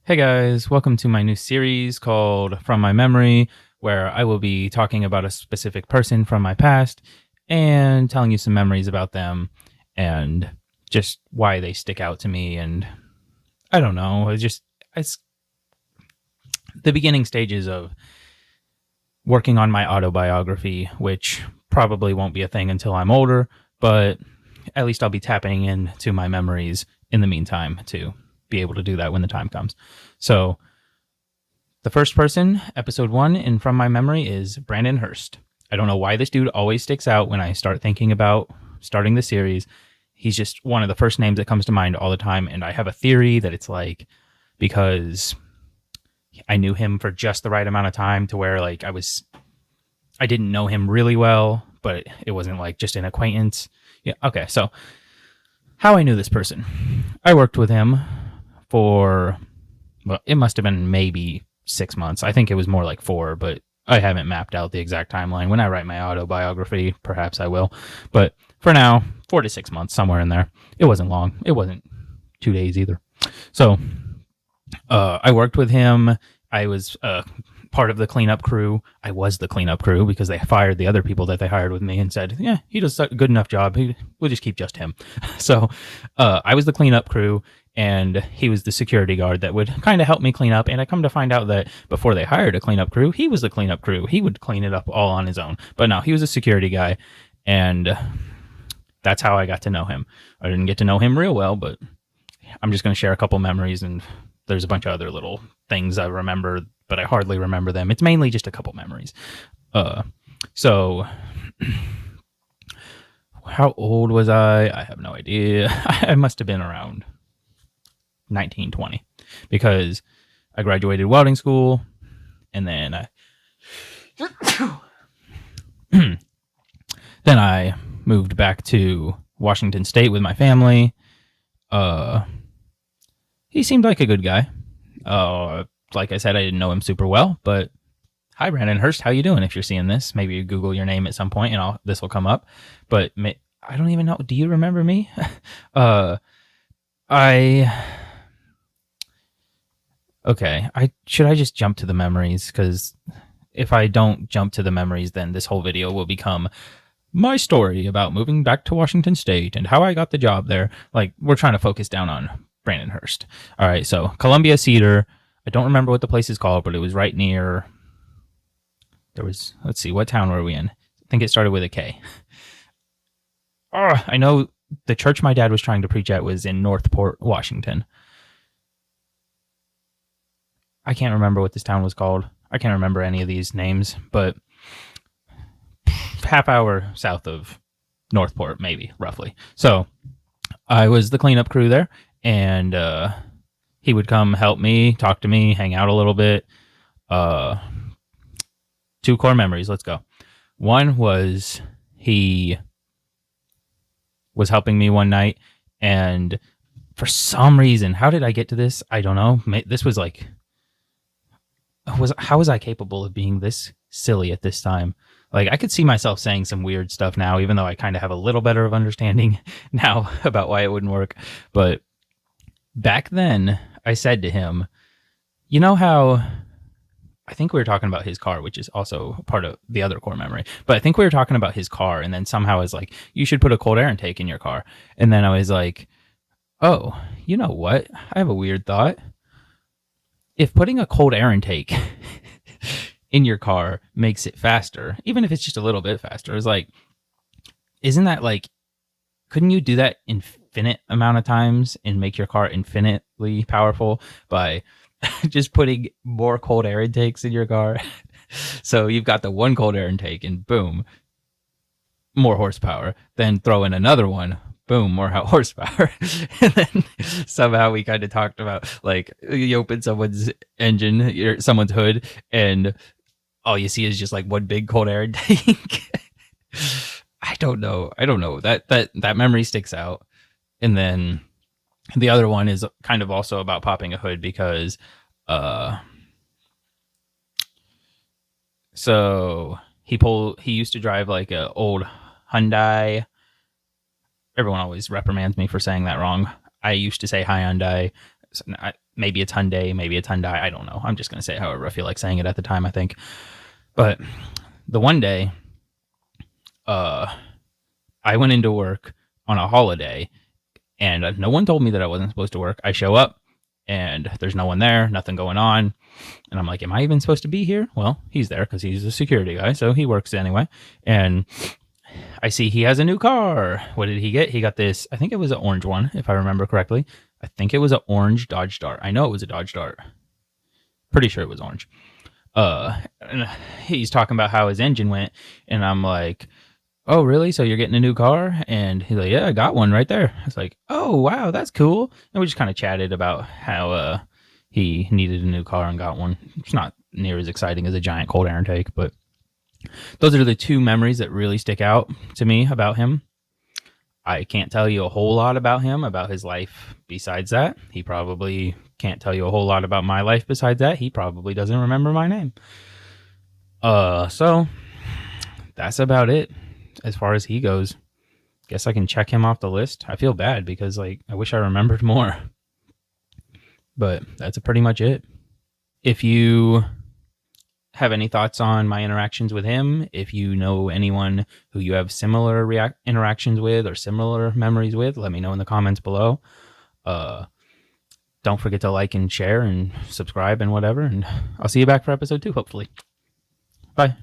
Hey guys, welcome to my new series called From My Memory, where I will be talking about a specific person from my past and telling you some memories about them and just why they stick out to me. And I don't know, it's the beginning stages of working on my autobiography, which probably won't be a thing until I'm older, but at least I'll be tapping into my memories in the meantime to be able to do that when the time comes. So the first person, episode 1 in From My Memory, is Brandon Hurst. I don't know why this dude always sticks out when I start thinking about starting the series. He's just one of the first names that comes to mind all the time. And I have a theory that it's like because I knew him for just the right amount of time to where like I didn't know him really well, but it wasn't like just an acquaintance. Yeah. Okay. So how I knew this person. I worked with him for, well, it must have been maybe 6 months. I think it was more like 4, but I haven't mapped out the exact timeline. When I write my autobiography, perhaps I will. But for now, 4 to 6 months, somewhere in there. It wasn't long. It wasn't 2 days either. So I worked with him. I was part of the cleanup crew. I was the cleanup crew because they fired the other people that they hired with me and said, yeah, he does a good enough job. We'll just keep just him. So I was the cleanup crew. And he was the security guard that would kind of help me clean up. And I come to find out that before they hired a cleanup crew, he was the cleanup crew. He would clean it up all on his own. But no, he was a security guy. And that's how I got to know him. I didn't get to know him real well, but I'm just going to share a couple memories. And there's a bunch of other little things I remember, but I hardly remember them. It's mainly just a couple memories. So how old was I? I have no idea. I must have been around 1920 because I graduated welding school and then then I moved back to Washington State with my family. He seemed like a good guy. Like I said, I didn't know him super well, but hi Brandon Hurst, how you doing? If you're seeing this, maybe you Google your name at some point and this will come up, but I don't even know. Do you remember me? Okay, should I just jump to the memories? Because if I don't jump to the memories, then this whole video will become my story about moving back to Washington State and how I got the job there. Like, we're trying to focus down on Brandon Hurst. All right, so Columbia Cedar. I don't remember what the place is called, but it was right near. Let's see, what town were we in? I think it started with a K. I know the church my dad was trying to preach at was in Northport, Washington. I can't remember what this town was called. I can't remember any of these names, but half hour south of Northport, maybe, roughly. So I was the cleanup crew there, and he would come help me, talk to me, hang out a little bit. 2 core memories. Let's go. One was he was helping me one night, and for some reason, how did I get to this? I don't know. This was like... how was I capable of being this silly at this time? Like, I could see myself saying some weird stuff now, even though I kind of have a little better of understanding now about why it wouldn't work. But back then, I said to him, you know how I think we were talking about his car, which is also part of the other core memory. But I think we were talking about his car, and then somehow I was like, you should put a cold air intake in your car. And then I was like, oh, you know what? I have a weird thought. If putting a cold air intake in your car makes it faster, even if it's just a little bit faster, it's like, isn't that like, couldn't you do that infinite amount of times and make your car infinitely powerful by just putting more cold air intakes in your car? So you've got the one cold air intake and boom, more horsepower. Then throw in another one. Boom, more horsepower. And then somehow we kind of talked about, like, you open someone's engine, someone's hood, and all you see is just like one big cold air intake. I don't know. That memory sticks out. And then the other one is kind of also about popping a hood because so he used to drive like a old Hyundai. Everyone always reprimands me for saying that wrong. I used to say Hyundai. Maybe it's Hyundai, maybe it's Hyundai. I don't know. I'm just going to say it however I feel like saying it at the time, I think. But the one day, I went into work on a holiday, and no one told me that I wasn't supposed to work. I show up, and there's no one there, nothing going on. And I'm like, am I even supposed to be here? Well, he's there because he's a security guy, so he works anyway. And I see he has a new car. What did he get? He got this, I think it was an orange one, if I remember correctly. I think it was an orange Dodge Dart. I know it was a Dodge Dart. Pretty sure it was orange. And he's talking about how his engine went, and I'm like, oh, really? So you're getting a new car? And he's like, yeah, I got one right there. I was like, oh, wow, that's cool. And we just kind of chatted about how he needed a new car and got one. It's not near as exciting as a giant cold air intake, but those are the two memories that really stick out to me about him. I can't tell you a whole lot about him, about his life besides that. He probably can't tell you a whole lot about my life besides that. He probably doesn't remember my name. So that's about it as far as he goes. Guess I can check him off the list. I feel bad because like I wish I remembered more. But that's pretty much it. If you have any thoughts on my interactions with him, if you know anyone who you have similar interactions with or similar memories with, let me know in the comments below. Don't forget to like and share and subscribe and whatever. And I'll see you back for episode 2, hopefully. Bye.